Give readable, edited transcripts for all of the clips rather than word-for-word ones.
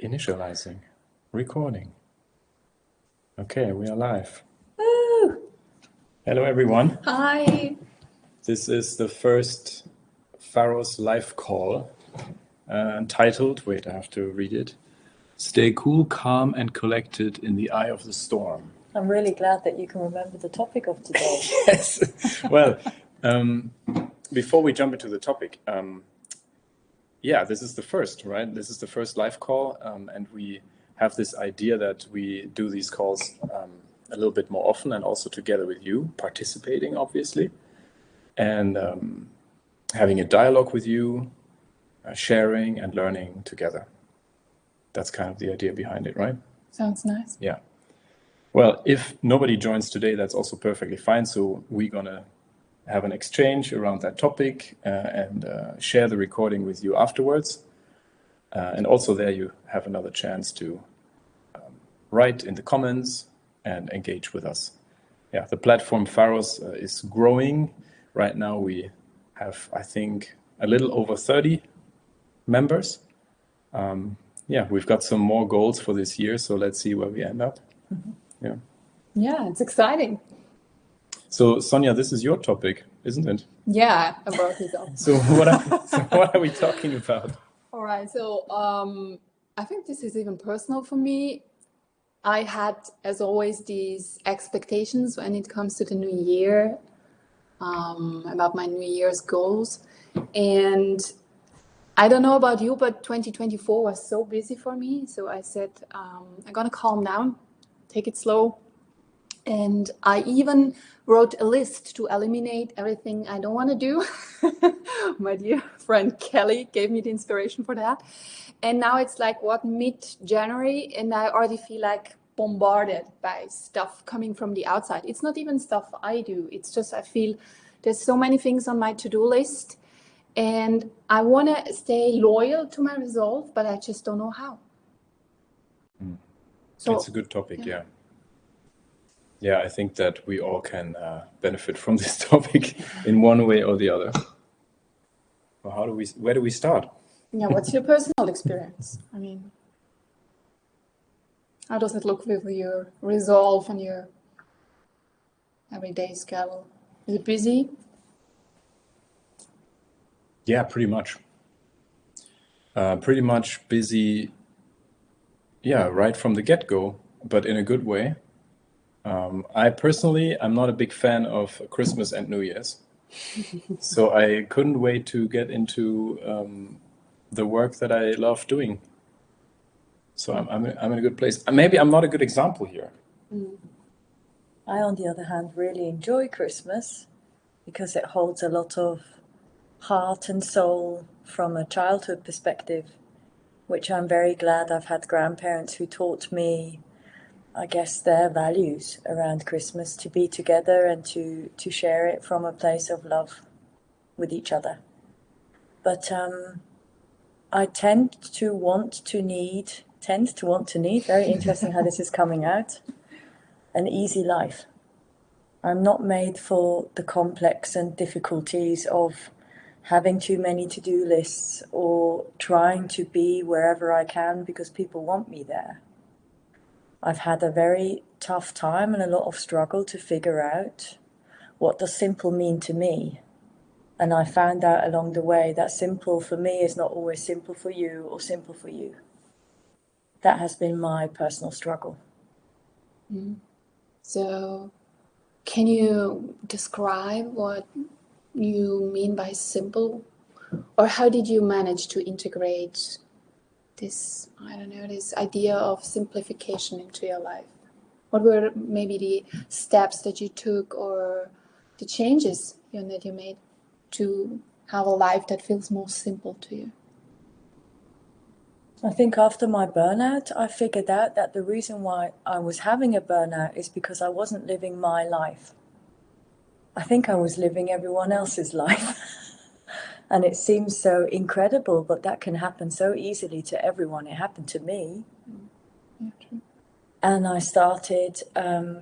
Initializing. Recording. Okay, we are live. Woo! Hello, everyone. Hi. This is the first Pharos live call entitled, wait, I have to read it. Stay cool, calm, and collected in the eye of the storm. I'm really glad that you can remember the topic of today. Yes. Well, before we jump into the topic, yeah, this is the first, right? This is the first live call, and we have this idea that we do these calls a little bit more often and also together with you, participating, obviously, and having a dialogue with you, sharing and learning together. That's kind of the idea behind it, right? Sounds nice. Yeah. Well, if nobody joins today, that's also perfectly fine. So we're going to have an exchange around that topic and share the recording with you afterwards. And also there you have another chance to write in the comments and engage with us. Yeah, the platform Pharos is growing. Right now we have, I think, a little over 30 members. Yeah, we've got some more goals for this year, so let's see where we end up. Mm-hmm. Yeah. Yeah, it's exciting. So Sonia, this is your topic, isn't it? Yeah, about yourself. So what are we talking about? All right, so I think this is even personal for me. I had, as always, these expectations when it comes to the new year, about my New Year's goals. And I don't know about you, but 2024 was so busy for me. So I said, I'm going to calm down, take it slow. And I even wrote a list to eliminate everything I don't want to do. My dear friend Kelly gave me the inspiration for that. And now it's like, mid-January, and I already feel like bombarded by stuff coming from the outside. It's not even stuff I do. It's just I feel there's so many things on my to-do list. And I want to stay loyal to my resolve, but I just don't know how. So it's a good topic, yeah. Yeah, I think that we all can benefit from this topic in one way or the other. Well, where do we start? Yeah, what's your personal experience? I mean, how does it look with your resolve and your everyday schedule? Is it busy? Yeah, pretty much. Pretty much busy, yeah, right from the get-go, but in a good way. I personally, I'm not a big fan of Christmas and New Year's. So I couldn't wait to get into the work that I love doing. So I'm in a good place. Maybe I'm not a good example here. I, on the other hand, really enjoy Christmas because it holds a lot of heart and soul from a childhood perspective, which I'm very glad I've had grandparents who taught me, I guess, their values around Christmas, to be together and to share it from a place of love with each other. But I tend to want to need, very interesting how this is coming out, an easy life. I'm not made for the complex and difficulties of having too many to-do lists or trying to be wherever I can because people want me there. I've had a very tough time and a lot of struggle to figure out what does simple mean to me. And I found out along the way that simple for me is not always simple for you or simple for you. That has been my personal struggle. So can you describe what you mean by simple? Or how did you manage to integrate this, this idea of simplification into your life? What were maybe the steps that you took or the changes that you made to have a life that feels more simple to you? I think after my burnout, I figured out that the reason why I was having a burnout is because I wasn't living my life. I think I was living everyone else's life. And it seems so incredible, but that can happen so easily to everyone. It happened to me. Yeah, true. And I started,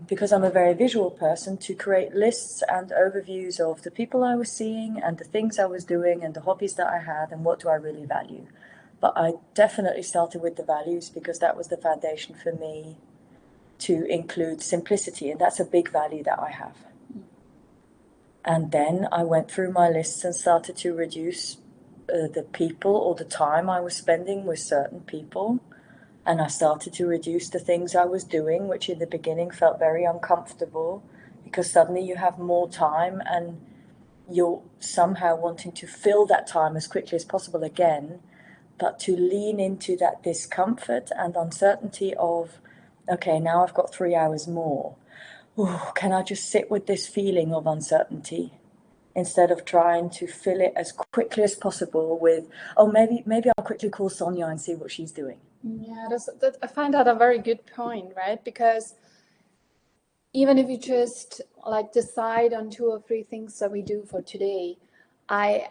because I'm a very visual person, to create lists and overviews of the people I was seeing and the things I was doing and the hobbies that I had and what do I really value. But I definitely started with the values because that was the foundation for me to include simplicity, and that's a big value that I have. And then I went through my lists and started to reduce the people or the time I was spending with certain people. And I started to reduce the things I was doing, which in the beginning felt very uncomfortable because suddenly you have more time and you're somehow wanting to fill that time as quickly as possible again, but to lean into that discomfort and uncertainty of, okay, now I've got 3 hours more. Ooh, can I just sit with this feeling of uncertainty instead of trying to fill it as quickly as possible with, oh, maybe I'll quickly call Sonia and see what she's doing. Yeah, I find that a very good point, right? Because even if you just like decide on 2 or 3 things that we do for today, I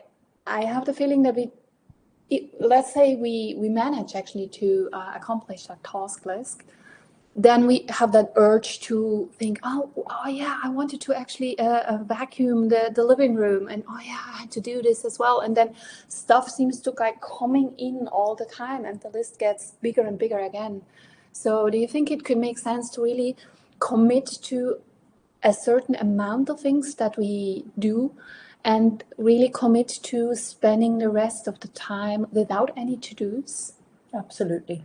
have the feeling that let's say we manage actually to accomplish that task list, then we have that urge to think, oh yeah, I wanted to actually vacuum the living room, and oh yeah, I had to do this as well. And then stuff seems to like coming in all the time, and the list gets bigger and bigger again. So do you think it could make sense to really commit to a certain amount of things that we do and really commit to spending the rest of the time without any to-dos? Absolutely.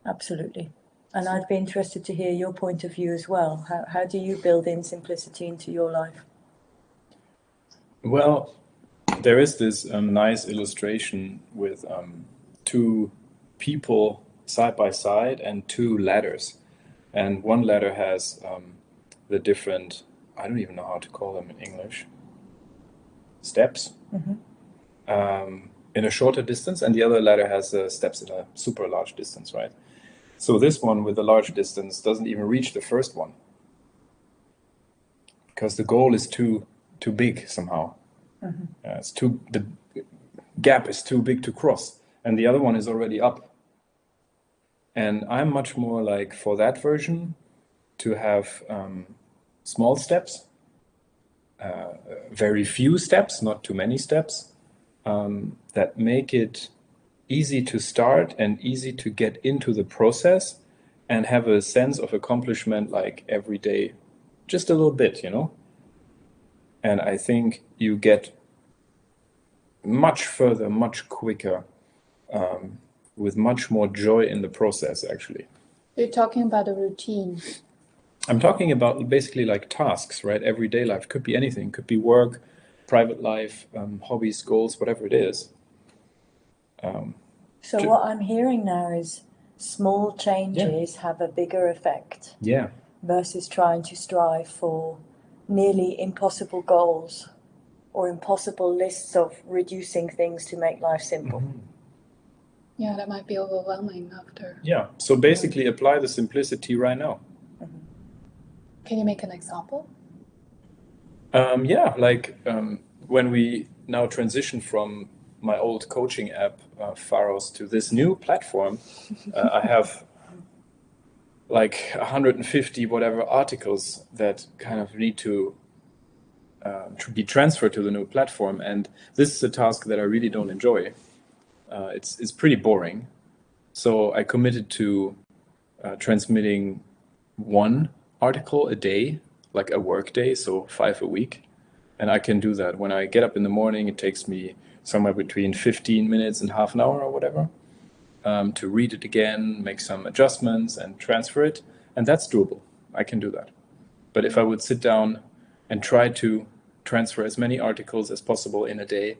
Absolutely. And I'd be interested to hear your point of view as well. How do you build in simplicity into your life? Well, there is this nice illustration with 2 people side by side and 2 ladders. And one ladder has the different, I don't even know how to call them in English, steps in a shorter distance, and the other ladder has steps in a super large distance, right? So this one with the large distance doesn't even reach the first one because the goal is too big somehow. The gap is too big to cross, and the other one is already up. And I'm much more like for that version to have small steps, very few steps, not too many steps, that make it easy to start and easy to get into the process and have a sense of accomplishment like every day, just a little bit, you know? And I think you get much further, much quicker, with much more joy in the process, actually. You're talking about a routine. I'm talking about basically like tasks, right? Everyday life could be anything, could be work, private life, hobbies, goals, whatever it is. So what I'm hearing now is small changes have a bigger effect versus trying to strive for nearly impossible goals or impossible lists of reducing things to make life simple. Yeah, that might be overwhelming after. Yeah, so basically apply the simplicity right now. Can you make an example? When we now transition from my old coaching app, Pharos, to this new platform, I have like 150 whatever articles that kind of need to be transferred to the new platform. And this is a task that I really don't enjoy. It's pretty boring. So I committed to transmitting 1 article a day, like a work day, so 5 a week. And I can do that. When I get up in the morning, it takes me somewhere between 15 minutes and half an hour or whatever to read it again, make some adjustments and transfer it. And that's doable. I can do that. But if I would sit down and try to transfer as many articles as possible in a day,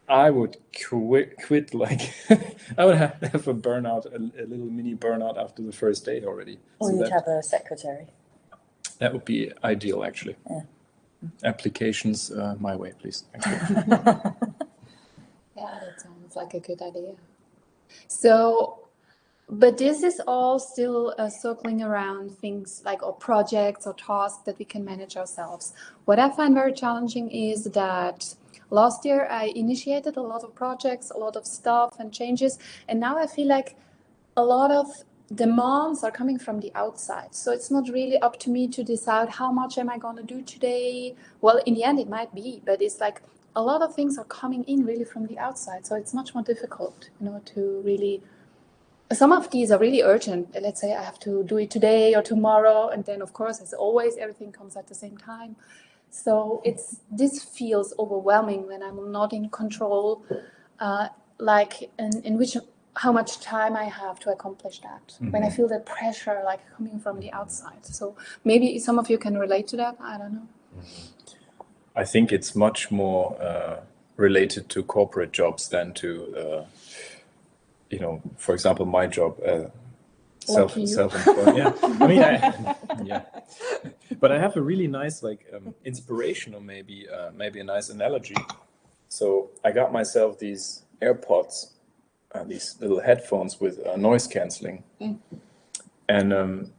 I would quit like I would have a burnout, a little mini burnout after the first day already. Or So you'd have a secretary. That would be ideal, actually. Yeah. Applications my way, please. Yeah, that sounds like a good idea. So, but this is all still circling around things like or projects or tasks that we can manage ourselves. What I find very challenging is that last year I initiated a lot of projects, a lot of stuff and changes, and now I feel like a lot of demands are coming from the outside. So it's not really up to me to decide how much am I going to do today. Well, in the end it might be, but it's like a lot of things are coming in really from the outside. So it's much more difficult, to really, some of these are really urgent. Let's say I have to do it today or tomorrow. And then, of course, as always, everything comes at the same time. So this feels overwhelming when I'm not in control, like in which how much time I have to accomplish that. When I feel that pressure like coming from the outside. So maybe some of you can relate to that. I don't know. I think it's much more related to corporate jobs than to, for example, my job. Self-employed. Yeah, I mean, yeah. But I have a really nice, inspirational, maybe a nice analogy. So I got myself these AirPods, these little headphones with noise canceling, and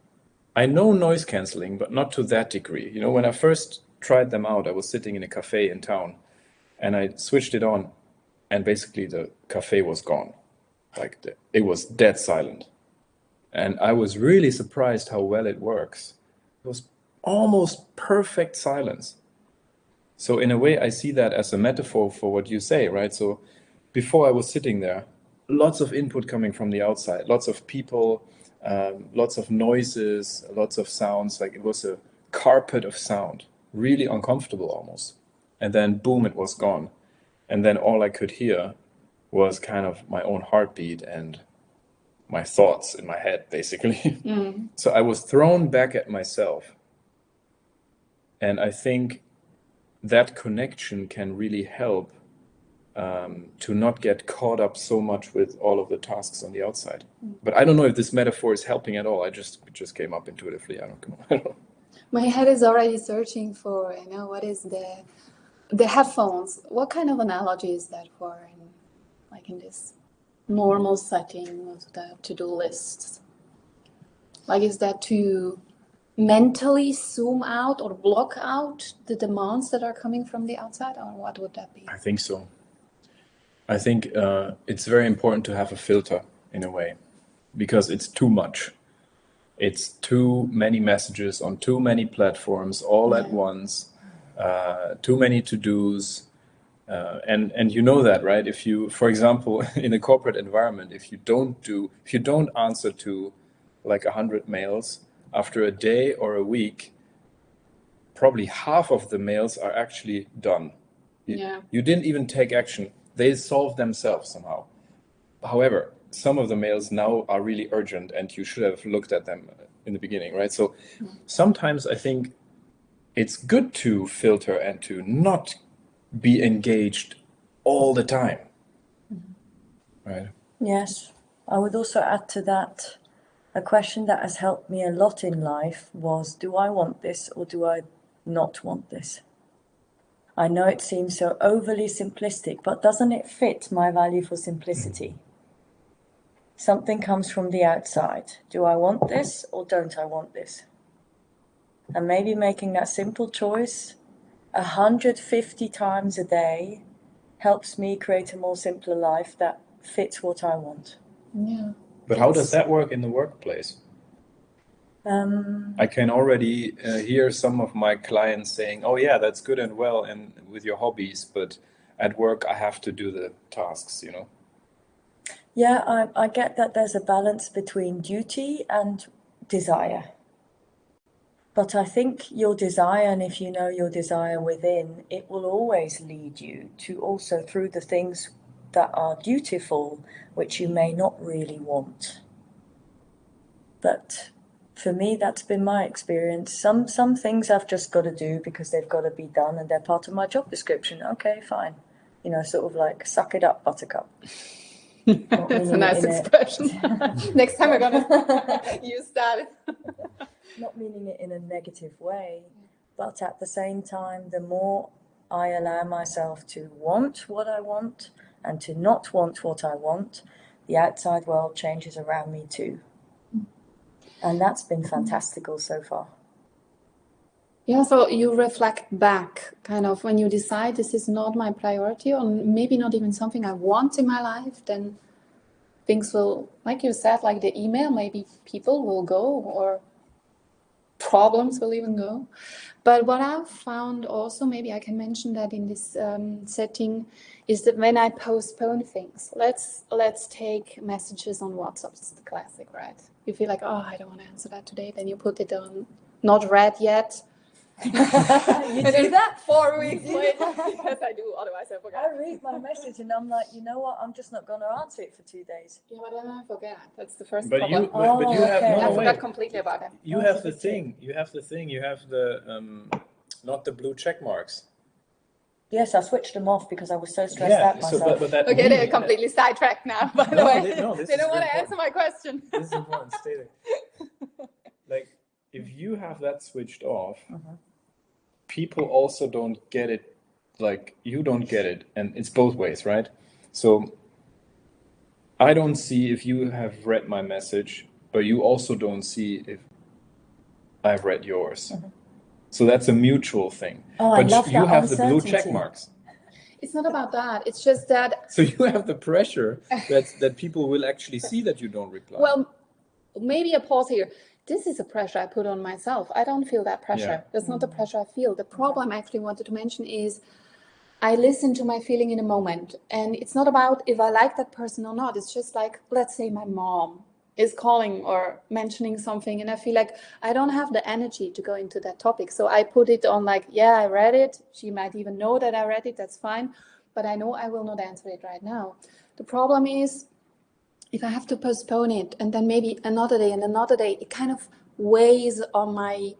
I know noise canceling, but not to that degree. When I first tried them out, I was sitting in a cafe in town, and I switched it on, and basically the cafe was gone, it was dead silent. And I was really surprised how well it works. It was almost perfect silence. So in a way, I see that as a metaphor for what you say, right? So before I was sitting there, lots of input coming from the outside, lots of people, lots of noises, lots of sounds. Like it was a carpet of sound, really uncomfortable almost. And then boom, it was gone. And then all I could hear was kind of my own heartbeat and my thoughts in my head, basically. So I was thrown back at myself. And I think that connection can really help to not get caught up so much with all of the tasks on the outside. But I don't know if this metaphor is helping at all. It just came up intuitively. I don't know. My head is already searching for, what is the headphones. What kind of analogy is that for, in this normal setting of the to-do lists? Is that to mentally zoom out or block out the demands that are coming from the outside, or what would that be? I think so. I think it's very important to have a filter in a way, because it's too much. It's too many messages on too many platforms all at once, too many to-dos. And you know that, right? If you, for example, in a corporate environment, if you don't answer to 100 mails after a day or a week, probably half of the mails are actually done. You didn't even take action. They solved themselves somehow. However, some of the mails now are really urgent and you should have looked at them in the beginning, right? So sometimes I think it's good to filter and to not be engaged all the time, right? Yes. I would also add to that, a question that has helped me a lot in life was, do I want this or do I not want this? I know it seems so overly simplistic, but doesn't it fit my value for simplicity? Something comes from the outside. Do I want this or don't I want this? And maybe making that simple choice 150 times a day helps me create a more simpler life that fits what I want. Yeah. But how does that work in the workplace? I can already hear some of my clients saying, oh yeah, that's good and well and with your hobbies, but at work I have to do the tasks, Yeah, I get that there's a balance between duty and desire. But I think your desire, and if you know your desire within, it will always lead you to also through the things that are dutiful, which you may not really want. But for me, that's been my experience. Some things I've just got to do because they've got to be done and they're part of my job description. Okay, fine. Sort of like, suck it up, buttercup. That's a nice expression. Next time we're going to use that. Not meaning it in a negative way, but at the same time, the more I allow myself to want what I want and to not want what I want, the outside world changes around me too. And that's been fantastical so far. Yeah, so you reflect back, kind of, when you decide this is not my priority or maybe not even something I want in my life, then things will, like you said, like the email, maybe people will go, or problems will even go. But what I've found also, maybe I can mention that in this setting, is that when I postpone things, let's take messages on WhatsApp. It's the classic, right? You feel like, oh, I don't want to answer that today. Then you put it on not read yet. You do that? 4 weeks later, because I do, otherwise I forget. I read my message and I'm like, you know what? I'm just not going to answer it for 2 days. Yeah, but then I forget. That's the first But problem. you, but you have okay. no, I no, forgot wait. completely about it. You have the thing. You have the not the blue check marks. Yes, I switched them off because I was so stressed out So, myself. but that Okay, they're really- completely sidetracked now, by the No, way. this They is don't want to important. answer my question. This is important. Stay there. Like, if you have that switched off, people also don't get it. Like, you don't get it, and it's both ways, right? So, I don't see if you have read my message, but you also don't see if I've read yours. So that's a mutual thing. Oh, I But love you that have the blue check uncertainty. marks. It's not about that. It's just that, So you have the pressure that people will actually see that you don't reply. well, maybe a pause here. This is a pressure I put on myself. I don't feel that pressure. Yeah. That's not the pressure I feel. The problem I actually wanted to mention is I listen to my feeling in a moment. And it's not about if I like that person or not. It's just like, let's say my mom is calling or mentioning something, and I feel like I don't have the energy to go into that topic. So I put it on like, yeah, I read it. She might even know that I read it. That's fine. But I know I will not answer it right now. The problem is, if I have to postpone it and then maybe another day and another day, it kind of weighs on my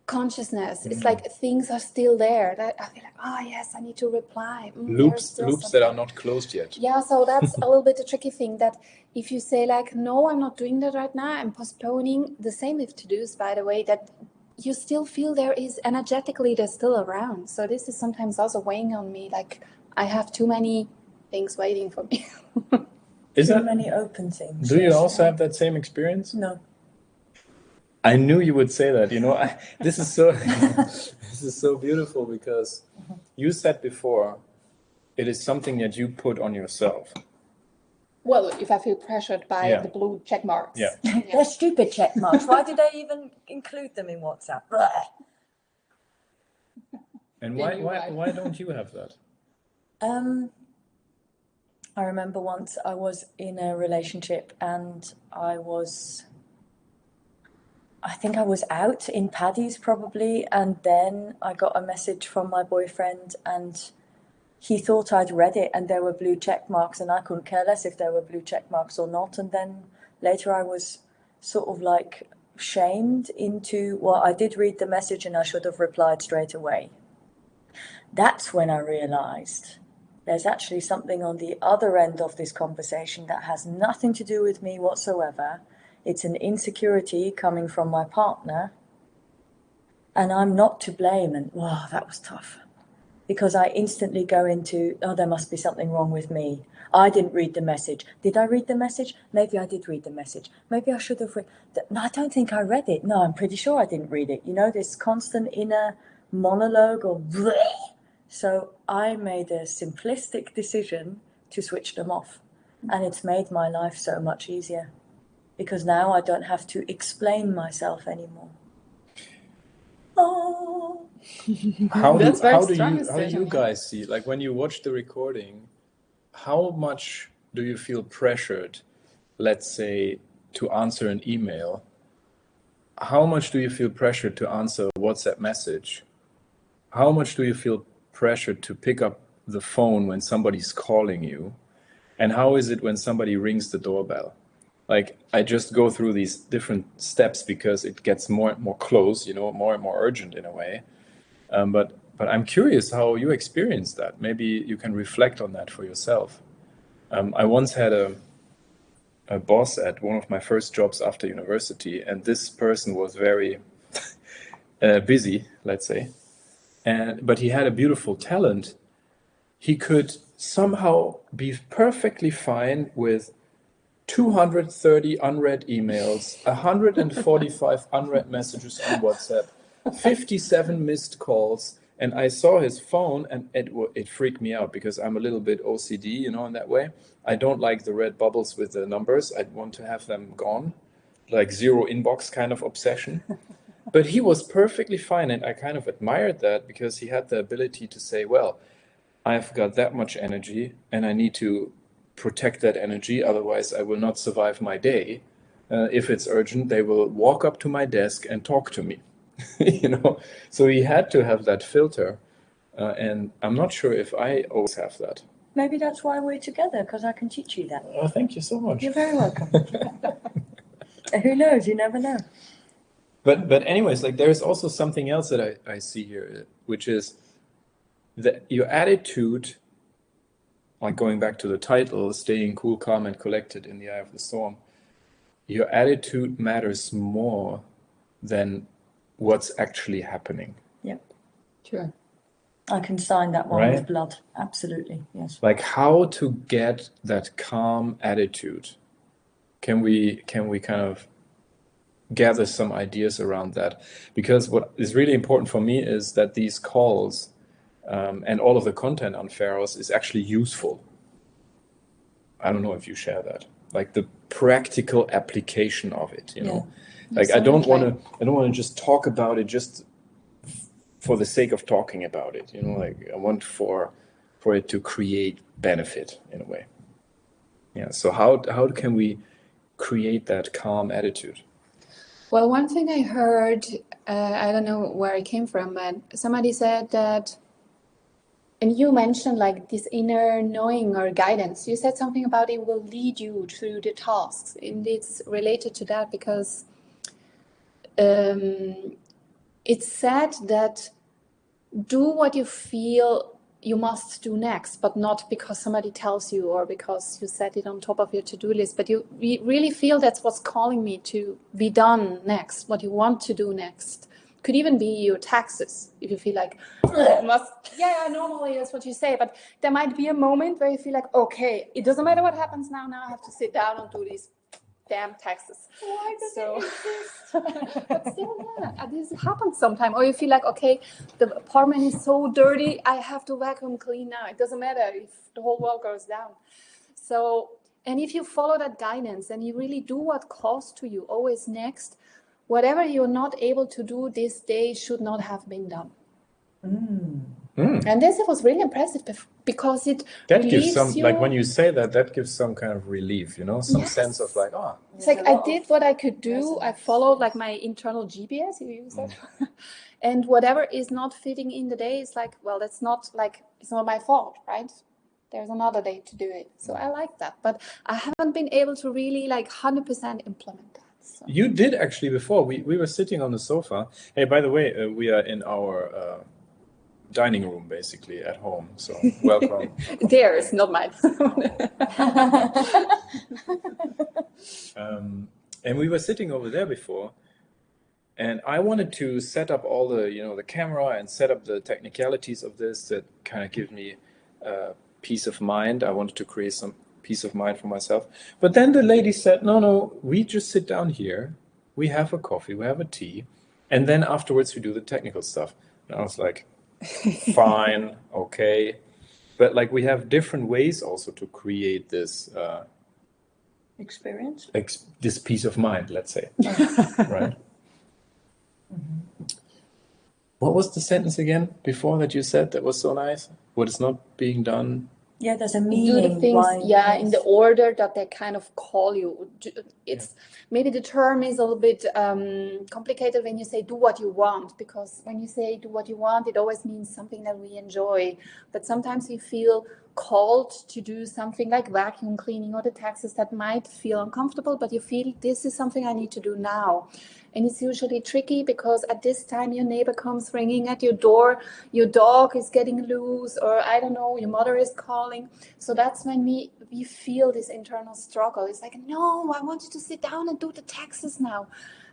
consciousness. It's like things are still there. That I feel like, oh yes, I need to reply. There's loops still that are something. not closed yet. Yeah, so that's a little bit a tricky thing, that if you say like, no, I'm not doing that right now, I'm postponing, the same with to-dos, by the way, that you still feel there is energetically, they're still around. So this is sometimes also weighing on me, like I have too many things waiting for me. Is Too that? many open things. Do you yes. also have that same experience? No. I knew you would say that. You know, this is so this is so beautiful because you said before it is something that you put on yourself. Well, if I feel pressured by Yeah. the blue check marks. Yeah. They're stupid check marks. Why did they even include them in WhatsApp? Blech. And Yeah, you're right. why don't you have that? I remember once I was in a relationship and I think I was out in Paddy's probably, and then I got a message from my boyfriend and he thought I'd read it and there were blue check marks and I couldn't care less if there were blue check marks or not. And then later I was sort of like shamed into, well, I did read the message and I should have replied straight away. That's when I realized there's actually something on the other end of this conversation that has nothing to do with me whatsoever. It's an insecurity coming from my partner, and I'm not to blame. And wow, that was tough, because I instantly go into, oh, there must be something wrong with me. I didn't read the message. Did I read the message? Maybe I did read the message. Maybe I should have read. No, I don't think I read it. No, I'm pretty sure I didn't read it. You know, this constant inner monologue or bleh. So I made a simplistic decision to switch them off. And it's made my life so much easier, because now I don't have to explain myself anymore. Oh. How That's very strong do you decision. guys see, like when you watch the recording, how much do you feel pressured, let's say, to answer an email? How much do you feel pressured to answer a WhatsApp message? How much do you feel pressured to pick up the phone when somebody's calling you? And how is it when somebody rings the doorbell? Like, I just go through these different steps because it gets more and more close, you know, more and more urgent in a way. But I'm curious how you experience that. Maybe you can reflect on that for yourself. I once had a boss at one of my first jobs after university, and this person was very busy, let's say. But he had a beautiful talent. He could somehow be perfectly fine with 230 unread emails, 145 unread messages on WhatsApp, 57 missed calls. And I saw his phone and it freaked me out because I'm a little bit OCD, you know, in that way. I don't like the red bubbles with the numbers. I want to have them gone, like zero inbox kind of obsession. But he was perfectly fine, and I kind of admired that because he had the ability to say, well, I've got that much energy and I need to protect that energy, otherwise I will not survive my day. If it's urgent, they will walk up to my desk and talk to me. You know, so he had to have that filter, and I'm not sure if I always have that. Maybe that's why we're together, because I can teach you that. Oh, thank you so much. You're very welcome. Who knows? You never know. But anyways, like there's also something else that I see here, which is that your attitude, like going back to the title, staying cool, calm, and collected in the eye of the storm, your attitude matters more than what's actually happening. Yeah. Sure. I can sign that one Right? with blood. Absolutely. Yes. Like how to get that calm attitude. Can we kind of gather some ideas around that? Because what is really important for me is that these calls and all of the content on Pharos is actually useful. I don't know if you share that, like the practical application of it, you know. Like I don't want to just talk about it just for the sake of talking about it, you know. Like I want for it to create benefit in a way. Yeah. So how can we create that calm attitude? Well, one thing I heard, I don't know where it came from, but somebody said that, and you mentioned like this inner knowing or guidance. You said something about it will lead you through the tasks. And it's related to that because it's said that do what you feel you must do next, but not because somebody tells you or because you set it on top of your to-do list, but you really feel that's what's calling me to be done next, what you want to do next. Could even be your taxes, if you feel like, normally that's what you say, but there might be a moment where you feel like, okay, it doesn't matter what happens now I have to sit down and do these damn taxes. Why does it exist? But still, yeah, this happens sometimes. Or you feel like, okay, the apartment is so dirty, I have to vacuum clean now. It doesn't matter if the whole world goes down. So, and if you follow that guidance and you really do what calls to you always next, whatever you're not able to do this day should not have been done. And this was really impressive because it that gives relieves some, you. like when you say that gives some kind of relief, you know, some sense of like, oh, it's like I did what I could do. I followed like my internal GPS, you use that. And whatever is not fitting in the day is like, well, that's not like, it's not my fault, right? There's another day to do it. So I like that, but I haven't been able to really like 100% implement that. So. You did actually before. We were sitting on the sofa. Hey, by the way, we are in our dining room basically at home. So welcome. Theirs, not mine. And we were sitting over there before, and I wanted to set up all the, you know, the camera and set up the technicalities of this that kind of give me peace of mind. I wanted to create some peace of mind for myself. But then the lady said, no, we just sit down here. We have a coffee, we have a tea, and then afterwards we do the technical stuff. And I was like, fine, okay. But like we have different ways also to create this experience, this peace of mind, let's say. Right? What was the sentence again before that you said that was so nice? What is not being done? Yeah, there's a meaning. Do the things, in the order that they kind of call you. It's maybe the term is a little bit complicated when you say do what you want, because when you say do what you want, it always means something that we enjoy. But sometimes we feel called to do something like vacuum cleaning or the taxes that might feel uncomfortable, but you feel this is something I need to do now. And it's usually tricky because at this time your neighbor comes ringing at your door, your dog is getting loose, or I don't know, your mother is calling. So that's when we feel this internal struggle. It's like, no, I want you to sit down and do the taxes now.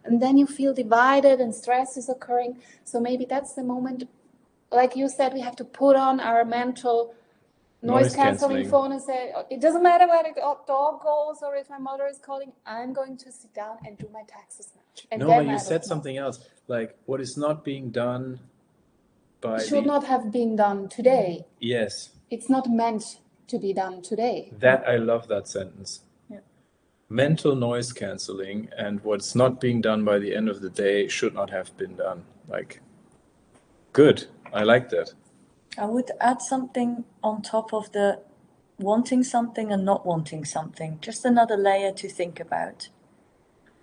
And then you feel divided and stress is occurring. So maybe that's the moment, like you said, we have to put on our mental noise cancelling phone and say, it doesn't matter where the dog goes or if my mother is calling, I'm going to sit down and do my taxes now. And no, but you said something else, like what is not being done by should not have been done today. Yes. It's not meant to be done today. That I love that sentence. Yeah. mental noise cancelling, and what's not being done by the end of the day should not have been done. Like, good. I like that. I would add something on top of the wanting something and not wanting something, just another layer to think about.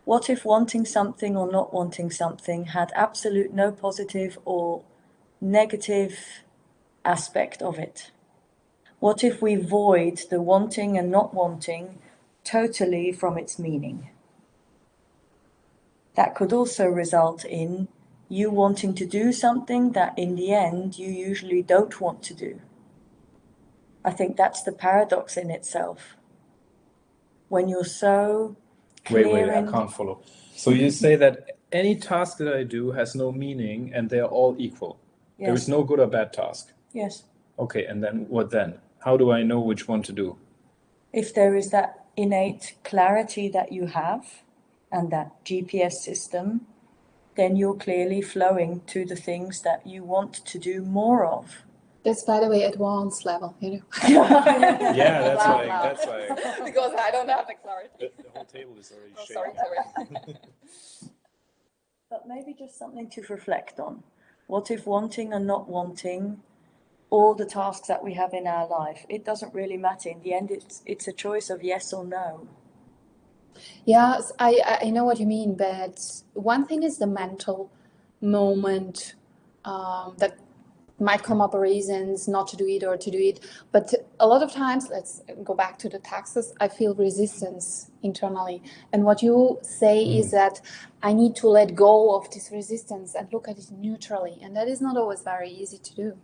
What if wanting something or not wanting something had absolute no positive or negative aspect of it? What if we void the wanting and not wanting totally from its meaning? That could also result in you wanting to do something that in the end you usually don't want to do. I think that's the paradox in itself. When you're so clear Wait, I can't follow. So you say that any task that I do has no meaning and they're all equal. There is Yes. no good or bad task. Yes. Okay, and then what then? How do I know which one to do? If there is that innate clarity that you have and that GPS system, then you're clearly flowing to the things that you want to do more of. That's, by the way, advanced level, you know. Yeah, that's Wow, why. wow. That's why. Because I don't have the clarity. The whole table is already Oh, shaking. sorry. But maybe just something to reflect on. What if wanting and not wanting all the tasks that we have in our life, it doesn't really matter. In the end, it's a choice of yes or no. Yes, I know what you mean, but one thing is the mental moment that might come up reasons not to do it or to do it. But a lot of times, let's go back to the taxes, I feel resistance internally. And what you say is that I need to let go of this resistance and look at it neutrally. And that is not always very easy to do.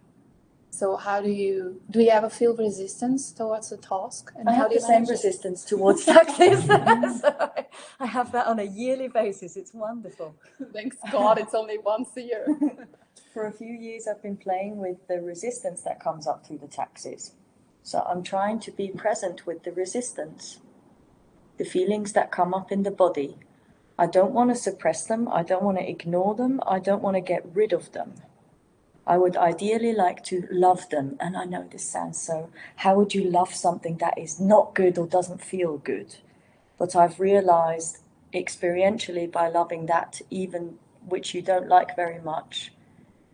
So how do you ever feel resistance towards a task? And I how have do the you same manage it? resistance towards taxes. So I have that on a yearly basis. It's wonderful. Thanks God, it's only once a year. For a few years, I've been playing with the resistance that comes up through the taxes. So I'm trying to be present with the resistance, the feelings that come up in the body. I don't want to suppress them. I don't want to ignore them. I don't want to get rid of them. I would ideally like to love them. And I know this sounds so, how would you love something that is not good or doesn't feel good? But I've realized experientially by loving that, even which you don't like very much,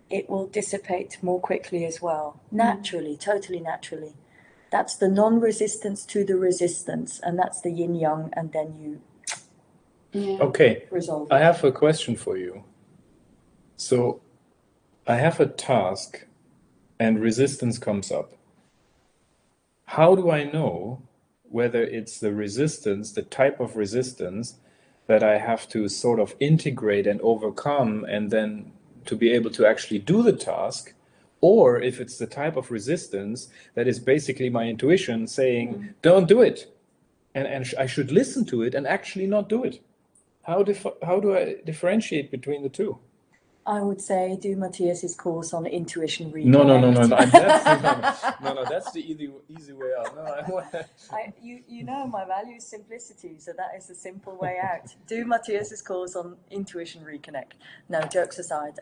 it will dissipate more quickly as well. Naturally, totally naturally. That's the non-resistance to the resistance, and that's the yin-yang, and then you Okay, resolve I it. have a question for you. So I have a task and resistance comes up. How do I know whether it's the resistance, the type of resistance that I have to sort of integrate and overcome and then to be able to actually do the task, or if it's the type of resistance that is basically my intuition saying, don't do it, and I should listen to it and actually not do it? How do I differentiate between the two? I would say do Matthias's course on intuition reconnect. No. That's the easy way out. No, I want. You know my value is simplicity, so that is the simple way out. Do Matthias's course on intuition reconnect. No, jokes aside.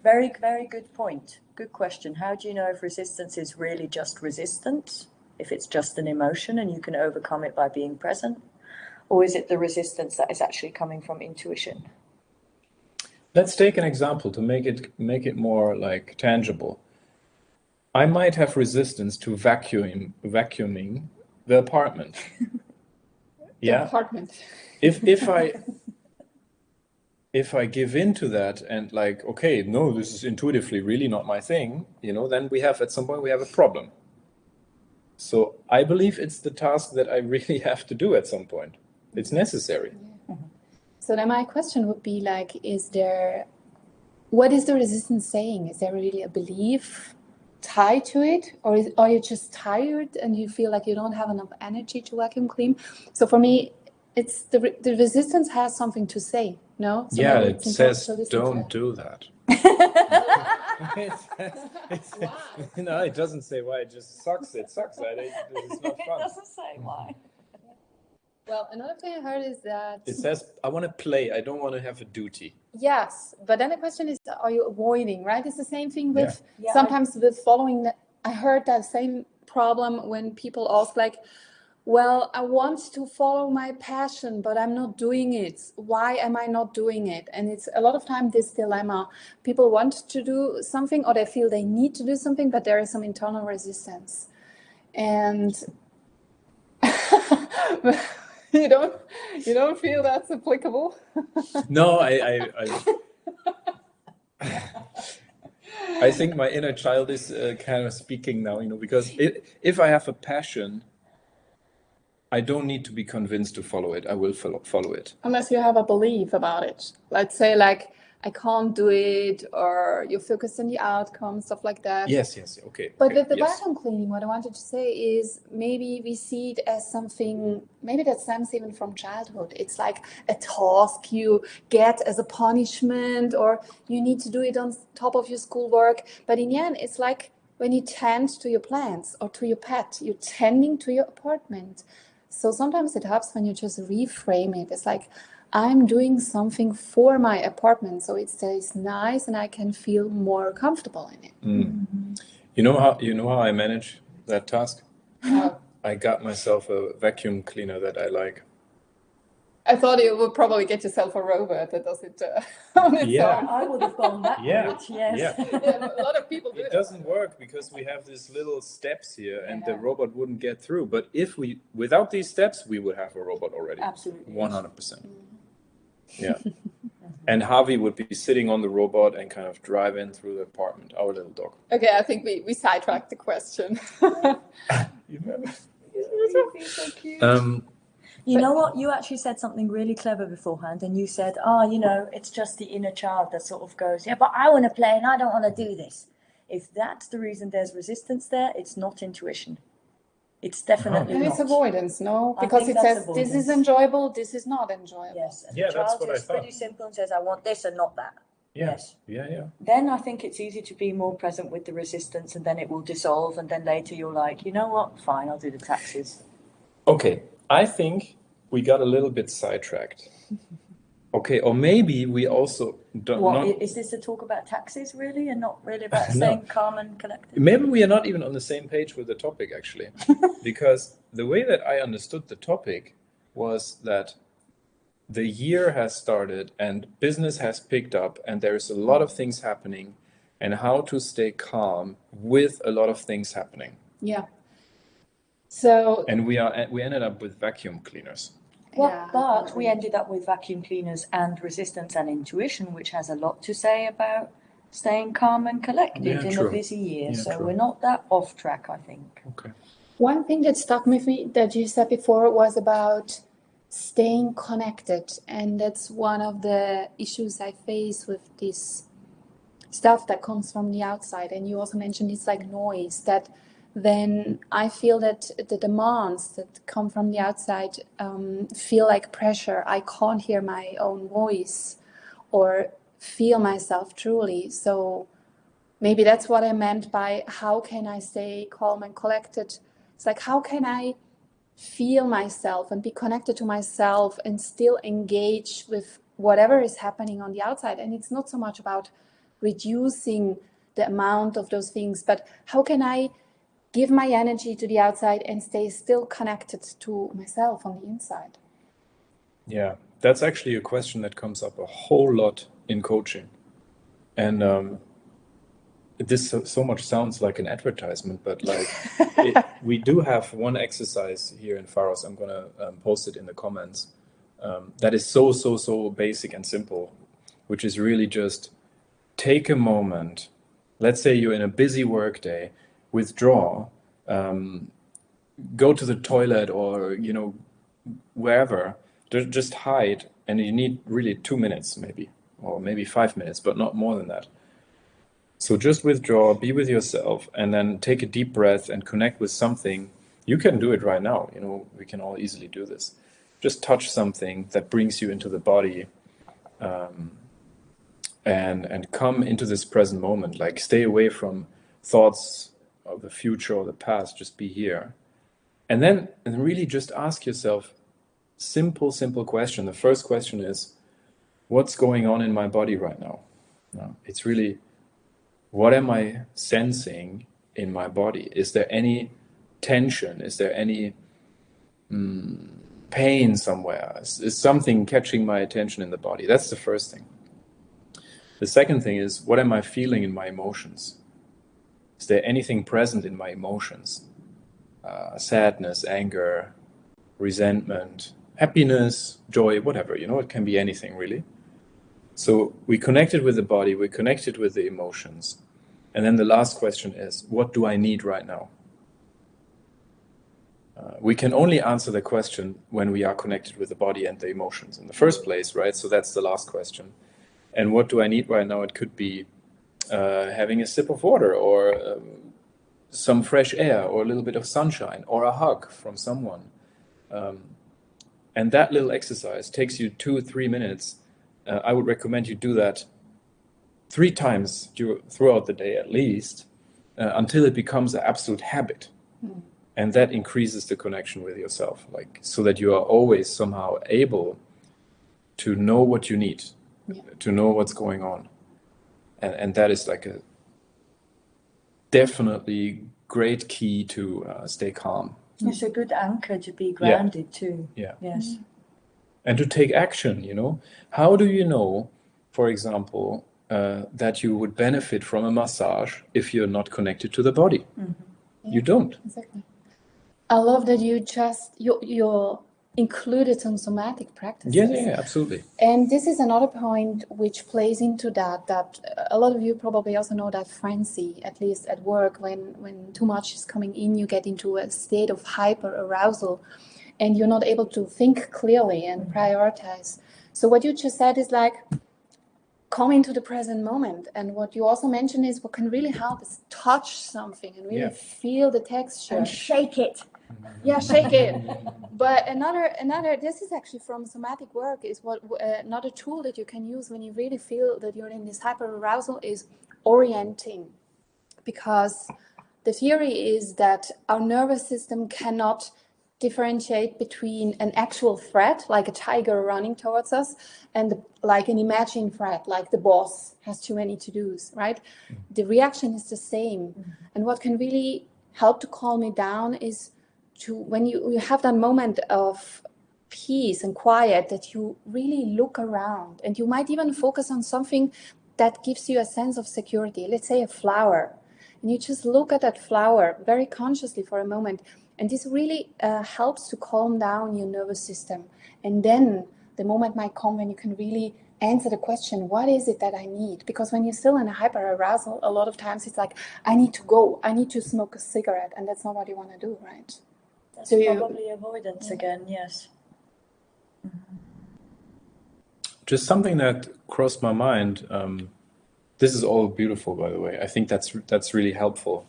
Very, very good point. Good question. How do you know if resistance is really just resistance? If it's just an emotion and you can overcome it by being present? Or is it the resistance that is actually coming from intuition? Let's take an example to make it more like tangible. I might have resistance to vacuuming the apartment. Yeah. Apartment. If I give in to that and like, okay, no, this is intuitively really not my thing, then at some point we have a problem. So I believe it's the task that I really have to do at some point. It's necessary. So then my question would be like, what is the resistance saying? Is there really a belief tied to it? Or are you just tired and you feel like you don't have enough energy to vacuum clean? So for me, it's the resistance has something to say, no? So Yeah, maybe it it's important says to listen to don't that. do that. No, it doesn't say why. It just sucks. It sucks. It's not It fun. doesn't say why. Well, another thing I heard is that It says I want to play. I don't want to have a duty. yes, but then the question is, are you avoiding, right? It's the same thing with Yeah, with following. I heard that same problem when people ask like, well, I want to follow my passion, but I'm not doing it. Why am I not doing it? And it's a lot of time this dilemma. People want to do something, or they feel they need to do something, but there is some internal resistance. And you don't feel that's applicable? No, I think my inner child is kind of speaking now, because if I have a passion, I don't need to be convinced to follow it. I will follow it. Unless you have a belief about it. Let's say like, I can't do it, or you focus on the outcome, stuff like that. Yes, okay. But okay, with the yes. bathroom cleaning, what I wanted to say is maybe we see it as something, maybe that stems even from childhood. It's like a task you get as a punishment, or you need to do it on top of your schoolwork. But in the end, it's like when you tend to your plants or to your pet, you're tending to your apartment. So sometimes it helps when you just reframe it. It's like, I'm doing something for my apartment, so it stays nice and I can feel more comfortable in it. You know how I manage that task? I got myself a vacuum cleaner that I like. I thought you would probably get yourself a robot that does it on its Yeah. own. I would have gone that route, yes. Yeah, a lot of people do It doesn't work because we have these little steps here, and the robot wouldn't get through. But without these steps, we would have a robot already. Absolutely. 100%. Yeah. And Harvey would be sitting on the robot and kind of driving through the apartment, our little dog. Okay, I think we sidetracked the question. You remember? So cute. You know what? You actually said something really clever beforehand, and you said, it's just the inner child that sort of goes, yeah, but I want to play and I don't want to do this. If that's the reason there's resistance there, it's not intuition. It's definitely And not. it's avoidance, no? I Because think it that's says this is avoidance. enjoyable, this is not enjoyable. Yes, and Yeah, the that's child what I is thought. pretty simple and says, I want this and not that. Yes. Yeah. Then I think it's easy to be more present with the resistance, and then it will dissolve, and then later you're like, you know what? Fine, I'll do the taxes. Okay, I think we got a little bit sidetracked. Okay, or maybe we also don't. Is this a talk about taxes really, and not really about staying calm and collected? Maybe we are not even on the same page with the topic, actually. Because the way that I understood the topic was that the year has started and business has picked up and there's a lot of things happening, and how to stay calm with a lot of things happening. Yeah. So. And we ended up with vacuum cleaners. But we ended up with vacuum cleaners and resistance and intuition, which has a lot to say about staying calm and collected in a busy year. So we're not that off track, I think. Okay. One thing that stuck with me that you said before was about staying connected. And that's one of the issues I face with this stuff that comes from the outside. And you also mentioned it's like noise, that then I feel that the demands that come from the outside feel like pressure. I can't hear my own voice or feel myself truly. So maybe that's what I meant by how can I stay calm and collected. It's like, how can I feel myself and be connected to myself and still engage with whatever is happening on the outside? And it's not so much about reducing the amount of those things, but how can I give my energy to the outside and stay still connected to myself on the inside? Yeah, that's actually a question that comes up a whole lot in coaching. And this so much sounds like an advertisement, but like we do have one exercise here in Pharos. I'm going to post it in the comments. That is so basic and simple, which is really just take a moment. Let's say you're in a busy work day. Withdraw, go to the toilet or, wherever, just hide. And you need really 2 minutes maybe, or maybe 5 minutes, but not more than that. So just withdraw, be with yourself, and then take a deep breath and connect with something. You can do it right now. We can all easily do this. Just touch something that brings you into the body, and come into this present moment. Like stay away from thoughts of the future or the past. Just be here, and then really just ask yourself simple question. The first question is, what's going on in my body right now? It's really, what am I sensing in my body? Is there any tension? Is there any pain somewhere? Is something catching my attention in the body? That's the first thing. The second thing is, what am I feeling in my emotions? Is there anything present in my emotions? Sadness, anger, resentment, happiness, joy, whatever, it can be anything really. So we connected with the body, we connected with the emotions. And then the last question is, what do I need right now? We can only answer the question when we are connected with the body and the emotions in the first place, right? So that's the last question. And what do I need right now? It could be having a sip of water, or some fresh air, or a little bit of sunshine, or a hug from someone. And that little exercise takes you 2 or 3 minutes. I would recommend you do that 3 times throughout the day at least, until it becomes an absolute habit. And that increases the connection with yourself, so that you are always somehow able to know what you need, to know what's going on. And that is like a definitely great key to stay calm. It's a good anchor to be grounded too. Yeah. Yes. And to take action, How do you know, for example, that you would benefit from a massage if you're not connected to the body? You don't. Exactly. I love that you're included some somatic practices. Yeah, absolutely. And this is another point which plays into that a lot of you probably also know that frenzy, at least at work, when too much is coming in, you get into a state of hyper arousal and you're not able to think clearly and prioritize. So what you just said is like, come into the present moment. And what you also mentioned is what can really help is touch something and really feel the texture. And shake it. Yeah, shake it. But another, this is actually from somatic work, is what another tool that you can use when you really feel that you're in this hyper arousal is orienting. Because the theory is that our nervous system cannot differentiate between an actual threat, like a tiger running towards us, and like an imagined threat, like the boss has too many to-dos, right? The reaction is the same. And what can really help to calm me down is when you have that moment of peace and quiet, that you really look around, and you might even focus on something that gives you a sense of security. Let's say a flower, and you just look at that flower very consciously for a moment, and this really helps to calm down your nervous system. And then the moment might come when you can really answer the question, what is it that I need? Because when you're still in a hyper arousal, a lot of times it's like, I need to go, I need to smoke a cigarette, and that's not what you want to do, right? That's probably avoidance again, yes. Just something that crossed my mind. This is all beautiful, by the way. I think that's really helpful.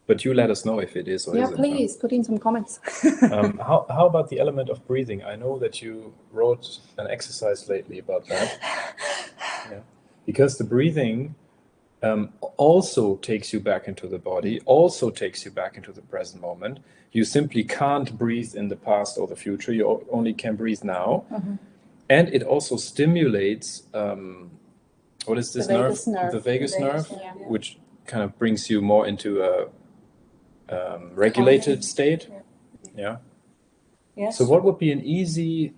But you let us know if it is or isn't. Yeah, please put in some comments. How about the element of breathing? I know that you wrote an exercise lately about that. Yeah. Because the breathing also takes you back into the body, also takes you back into the present moment. You simply can't breathe in the past or the future. You only can breathe now. And it also stimulates, what is this nerve? The vagus nerve, which kind of brings you more into a regulated state. Yeah. Yes. So what would be an easy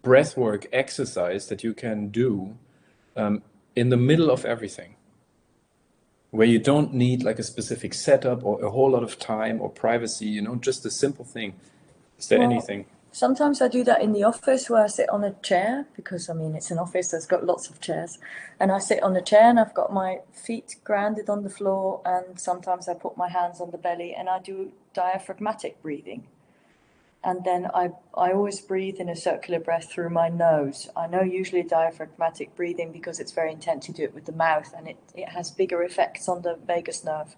breathwork exercise that you can do in the middle of everything, where you don't need like a specific setup or a whole lot of time or privacy, just a simple thing? Is there anything? Sometimes I do that in the office, where I sit on a chair, because it's an office that's got lots of chairs, and I sit on the chair and I've got my feet grounded on the floor, and sometimes I put my hands on the belly and I do diaphragmatic breathing. And then I always breathe in a circular breath through my nose. I know usually diaphragmatic breathing, because it's very intense, you do it with the mouth, and it has bigger effects on the vagus nerve.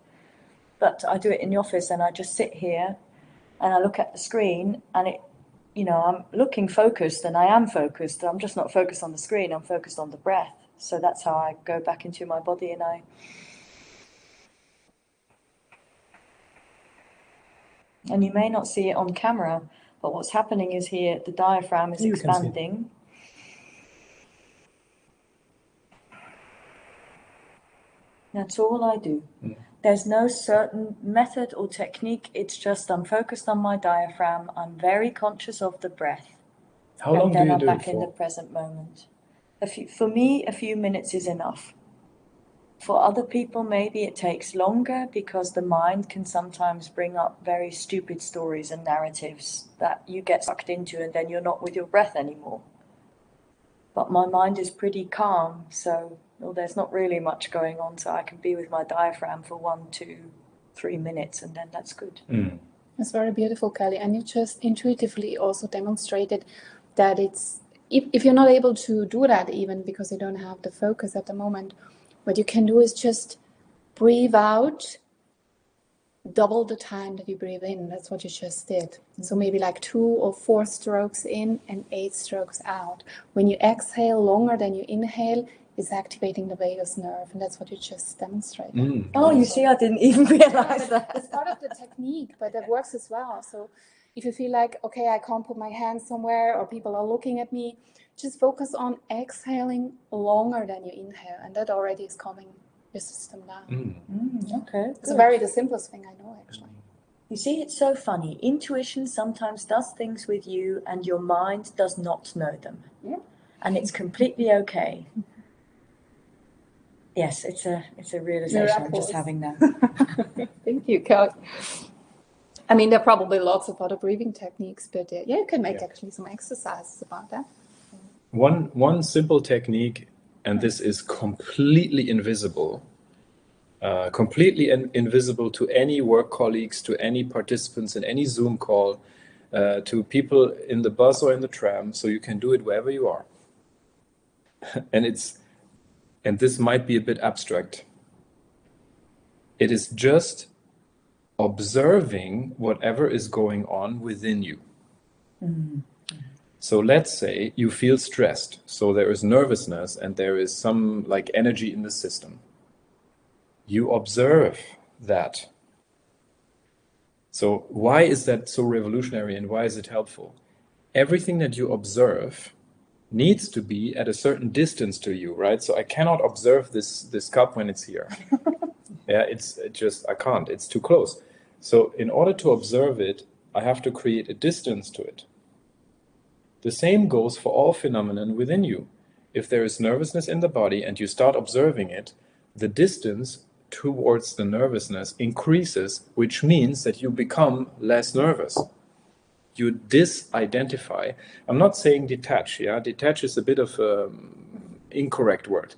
But I do it in the office, and I just sit here and I look at the screen, and I'm looking focused, and I am focused. I'm just not focused on the screen, I'm focused on the breath. So that's how I go back into my body, and you may not see it on camera, but what's happening is here, the diaphragm is expanding. That's all I do. There's no certain method or technique. It's just I'm focused on my diaphragm. I'm very conscious of the breath. How long And do then you I'm do it back in the for? present moment. For me, a few minutes is enough. For other people, maybe it takes longer because the mind can sometimes bring up very stupid stories and narratives that you get sucked into and then you're not with your breath anymore. But my mind is pretty calm, so there's not really much going on, so I can be with my diaphragm for 1, 2, 3 minutes, and then that's good. Mm. It's very beautiful, Kelly. And you just intuitively also demonstrated that it's, if you're not able to do that even because you don't have the focus at the moment, what you can do is just breathe out double the time that you breathe in. That's what you just did. So maybe like 2 or 4 strokes in and 8 strokes out. When you exhale longer than you inhale, it's activating the vagus nerve, and that's what you just demonstrated. Mm. Oh, you see, I didn't even realize It's that. part of the technique, but that works as well. So if you feel like, okay, I can't put my hands somewhere or people are looking at me, just focus on exhaling longer than you inhale, and that already is calming your system down. Mm. Okay, It's good. the simplest thing I know, actually. You see, it's so funny. Intuition sometimes does things with you and your mind does not know them. Yeah. And it's completely okay. Yes, it's a realization I'm just Miraculous. having now. Thank you, Kelly. I mean, there are probably lots of other breathing techniques, but yeah, you can make actually some exercises about that. One simple technique, and this is completely invisible, invisible to any work colleagues, to any participants in any Zoom call, to people in the bus or in the tram, so you can do it wherever you are. And this might be a bit abstract. It is just observing whatever is going on within you. Mm. So let's say you feel stressed, so there is nervousness and there is some like energy in the system. You observe that. So why is that so revolutionary and why is it helpful? Everything that you observe needs to be at a certain distance to you, right? So I cannot observe this cup when it's here. Yeah, I can't, it's too close. So in order to observe it, I have to create a distance to it. The same goes for all phenomena within you. If there is nervousness in the body and you start observing it, the distance towards the nervousness increases, which means that you become less nervous. You disidentify. I'm not saying detach, yeah? Detach is a bit of an incorrect word.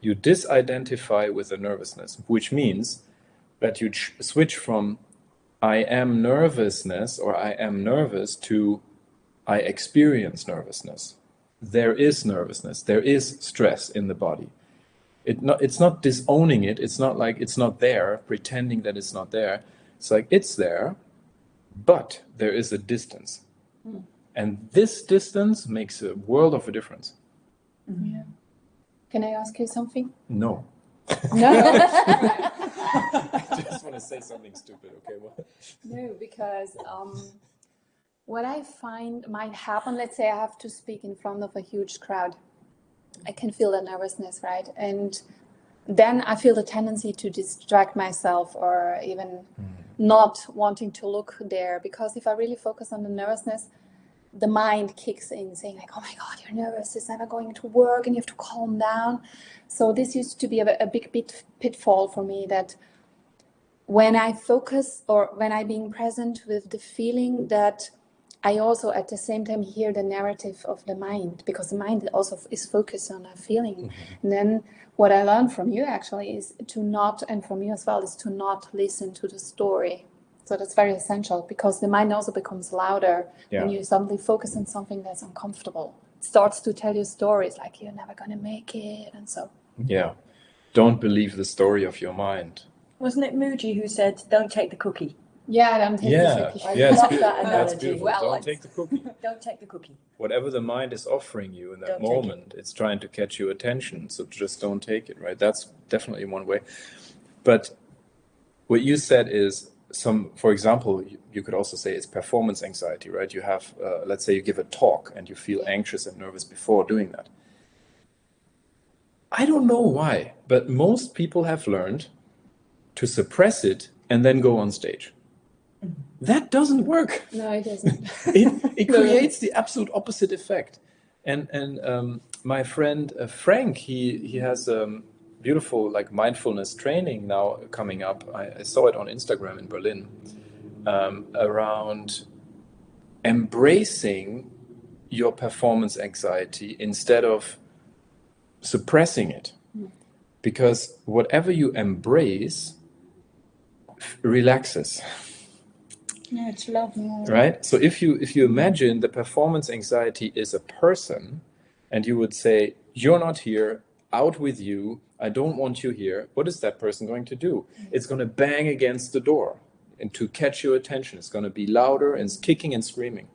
You disidentify with the nervousness, which means that you switch from I am nervousness or I am nervous to I experience nervousness. There is nervousness. There is stress in the body. It's not disowning it. It's not like it's not there, pretending that it's not there. It's like it's there, but there is a distance. And this distance makes a world of a difference. Yeah. Can I ask you something? No. No. I just want to say something stupid, okay? Well, No, because what I find might happen, let's say I have to speak in front of a huge crowd. I can feel the nervousness, right? And then I feel the tendency to distract myself or even not wanting to look there, because if I really focus on the nervousness, the mind kicks in saying like, oh my God, you're nervous, it's never going to work and you have to calm down. So this used to be a big pitfall for me, that when I focus or when I'm being present with the feeling, that I also at the same time hear the narrative of the mind, because the mind also is focused on a feeling. And then what I learned from you actually is to not, and from you as well, is to not listen to the story. So that's very essential, because the mind also becomes louder when you suddenly focus on something that's uncomfortable. It starts to tell you stories like you're never going to make it and so. yeah. Don't believe the story of your mind. Wasn't it Muji who said, don't take the cookie? Yeah, don't take the cookie. I Yeah, it's love beautiful. that That's analogy. beautiful. Well, Don't take the cookie. Don't take the cookie. Whatever the mind is offering you in that Don't take it. moment, it's trying to catch your attention. So just don't take it, right? That's definitely one way. But what you said is for example, you could also say it's performance anxiety, right? You have, let's say you give a talk and you feel anxious and nervous before doing that. I don't know why, but most people have learned to suppress it and then go on stage. That doesn't work. No, it doesn't. It creates the absolute opposite effect. And my friend Frank, he has beautiful like mindfulness training now coming up. I saw it on Instagram in Berlin around embracing your performance anxiety instead of suppressing it. Because whatever you embrace relaxes. Yeah, it's love. Right? So if you imagine the performance anxiety is a person and you would say, you're not here, out with you, I don't want you here, what is that person going to do? It's going to bang against the door and to catch your attention. It's going to be louder and kicking and screaming.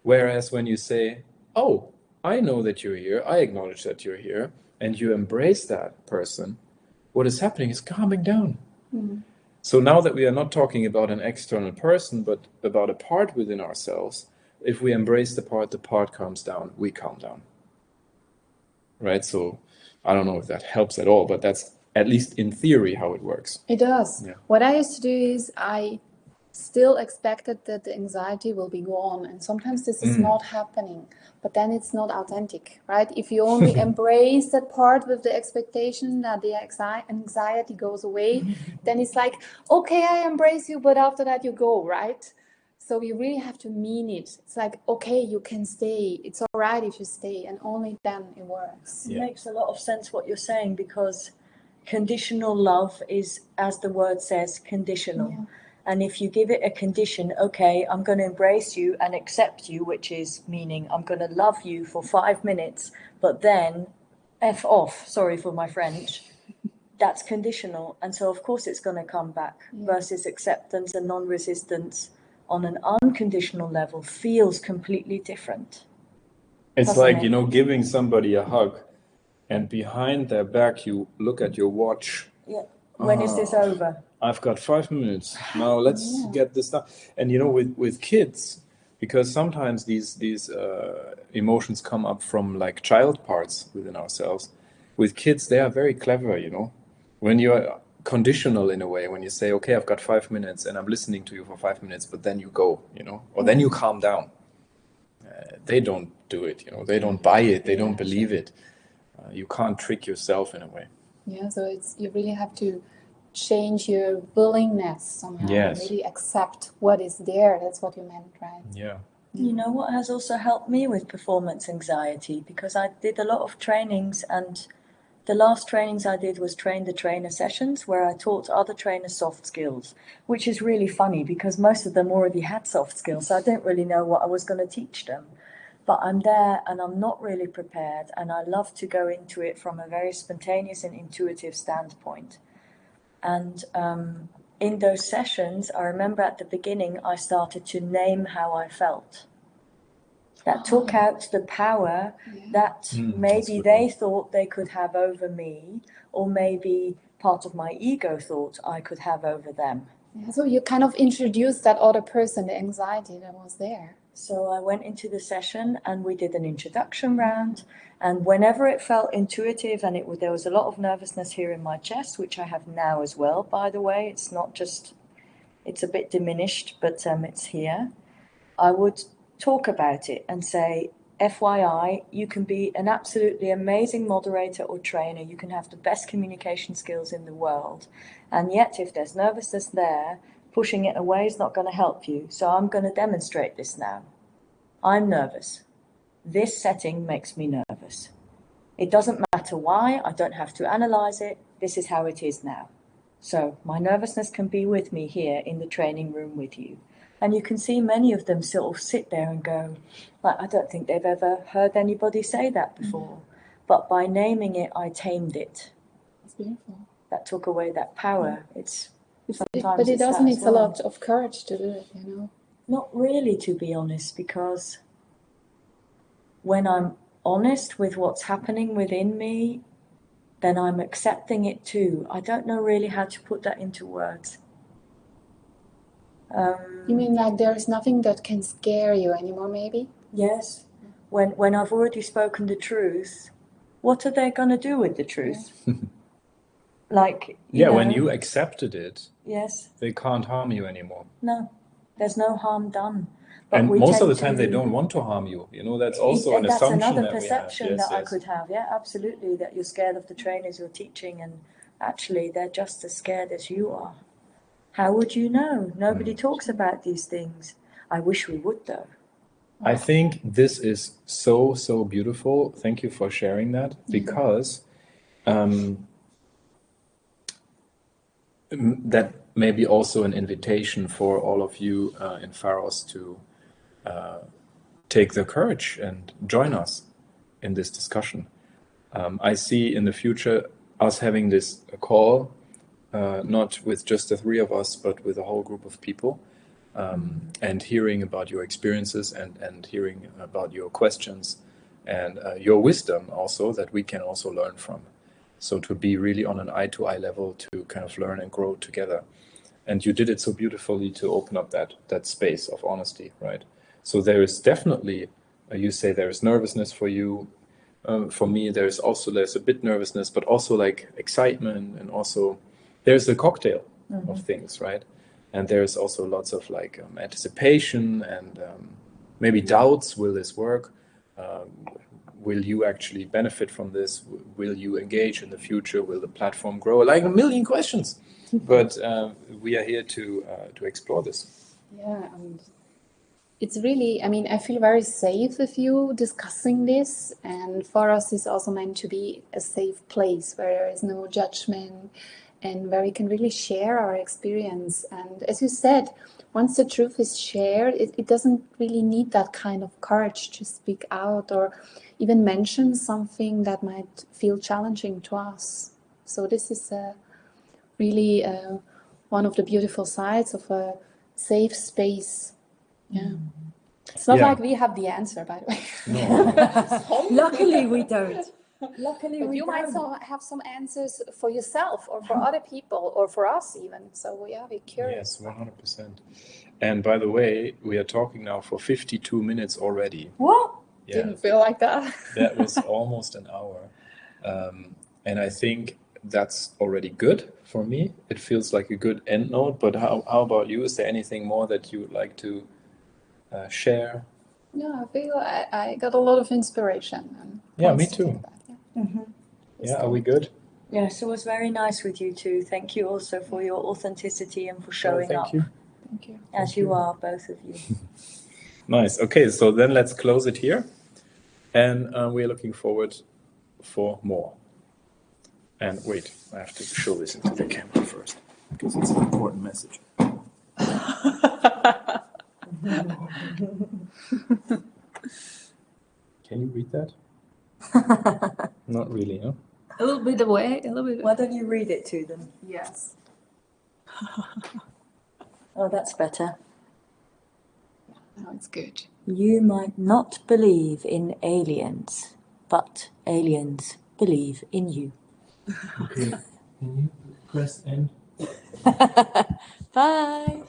Whereas when you say, oh, I know that you're here, I acknowledge that you're here, and you embrace that person, what is happening is calming down. So now that we are not talking about an external person, but about a part within ourselves, if we embrace the part calms down, we calm down. Right? So I don't know if that helps at all, but that's at least in theory how it works. It does. Yeah. What I used to do is I still expected that the anxiety will be gone, and sometimes this is not happening, but then it's not authentic, right? If you only embrace that part with the expectation that the anxiety goes away, then it's like, okay, I embrace you, but after that you go, right? So you really have to mean it. It's like, okay, you can stay. It's all right if you stay, and only then it works. It makes a lot of sense what you're saying, because conditional love is, as the word says, conditional. Yeah. And if you give it a condition, okay, I'm going to embrace you and accept you, which is meaning I'm going to love you for 5 minutes, but then F off, sorry for my French, that's conditional. And so, of course, it's going to come back, versus acceptance and non-resistance on an unconditional level feels completely different. It's Doesn't like, it? you know, giving somebody a hug and behind their back you look at your watch. Yeah. When is this over? I've got 5 minutes. Now let's get this done. And you know, with kids, because sometimes these emotions come up from like child parts within ourselves. With kids, they are very clever, you know. When you're conditional in a way, when you say, okay, I've got 5 minutes and I'm listening to you for 5 minutes, but then you go, you know, or then you calm down. They don't do it, you know. They don't buy it. They don't believe it. You can't trick yourself in a way. Yeah, so it's you really have to change your willingness somehow. Yes. Really accept what is there. That's what you meant, right? Yeah. You know what has also helped me with performance anxiety? Because I did a lot of trainings, and the last trainings I did was train the trainer sessions, where I taught other trainers soft skills, which is really funny because most of them already had soft skills. So I didn't really know what I was going to teach them. But I'm there and I'm not really prepared, and I love to go into it from a very spontaneous and intuitive standpoint. And in those sessions, I remember at the beginning, I started to name how I felt. That took out the power that maybe they thought they could have over me, or maybe part of my ego thought I could have over them. Yeah, so you kind of introduced that other person, the anxiety that was there. So I went into the session and we did an introduction round, and whenever it felt intuitive and there was a lot of nervousness here in my chest, which I have now as well, by the way, it's not just, it's a bit diminished, but it's here. I would talk about it and say, FYI, you can be an absolutely amazing moderator or trainer, you can have the best communication skills in the world, and yet if there's nervousness there, pushing it away is not going to help you. So I'm going to demonstrate this now. I'm nervous. This setting makes me nervous. It doesn't matter why, I don't have to analyze it. This is how it is now. So my nervousness can be with me here in the training room with you. And you can see many of them sort of sit there and go, like, I don't think they've ever heard anybody say that before. But by naming it, I tamed it. It's beautiful. That took away that power. It's sometimes But it it's does that need as a well. lot of courage to do it, you know. Not really, to be honest, because when I'm honest with what's happening within me, then I'm accepting it too. I don't know really how to put that into words. You mean like there's nothing that can scare you anymore, maybe? Yes. When I've already spoken the truth, what are they going to do with the truth? Like, Yeah, know, when you accepted it, yes, they can't harm you anymore. no, there's no harm done. But And we most of the tend time, they to- don't want to harm you. You know, that's also an that's assumption another that perception we have. that I could have. Yeah, absolutely. That you're scared of the trainers you're teaching, and actually they're just as scared as you are. How would you know? Nobody talks about these things. I wish we would, though. I think this is so beautiful. Thank you for sharing that, because that may be also an invitation for all of you in Pharos to take the courage and join us in this discussion. I see in the future us having this call, not with just the three of us, but with a whole group of people, and hearing about your experiences and hearing about your questions and your wisdom also that we can also learn from. So to be really on an eye-to-eye level to kind of learn and grow together. And you did it so beautifully to open up that space of honesty, right? So there is definitely, you say there is nervousness for you. For me, there's a bit nervousness, but also like excitement, and also there's a cocktail of things, right? And there's also lots of like anticipation and maybe doubts. Will this work? Will you actually benefit from this? Will you engage in the future? Will the platform grow? Like a million questions. But we are here to explore this. Yeah, and it's really, I mean, I feel very safe with you discussing this. And for us, it's also meant to be a safe place where there is no judgment and where we can really share our experience. And as you said, once the truth is shared, it doesn't really need that kind of courage to speak out or even mention something that might feel challenging to us. So this is really one of the beautiful sides of a safe space. Yeah. It's not like we have the answer, by the way. No. Luckily, we don't. Luckily, But we you don't. might have some answers for yourself or for other people or for us even. So yeah, we're curious. Yes, 100%. And by the way, we are talking now for 52 minutes already. What? Yeah, Didn't feel like that. that was almost an hour. And I think that's already good for me. It feels like a good end note. But how about you? Is there anything more that you would like to share? Yeah, I feel I got a lot of inspiration. And Yeah, me constantly too. that, yeah. Yeah, are we good? Yes, it was very nice with you too. Thank you also for your authenticity and for showing Thank up you. Thank you. as you are, both of you. Nice. Okay, so then let's close it here. And we're looking forward for more. And wait, I have to show this into the camera first, because it's an important message. Can you read that? Not really, huh? A little bit away, a little bit. Why don't you read it to them? Yes. Oh, that's better. Now it's good. You might not believe in aliens, but aliens believe in you. Okay. Can you press end? Bye.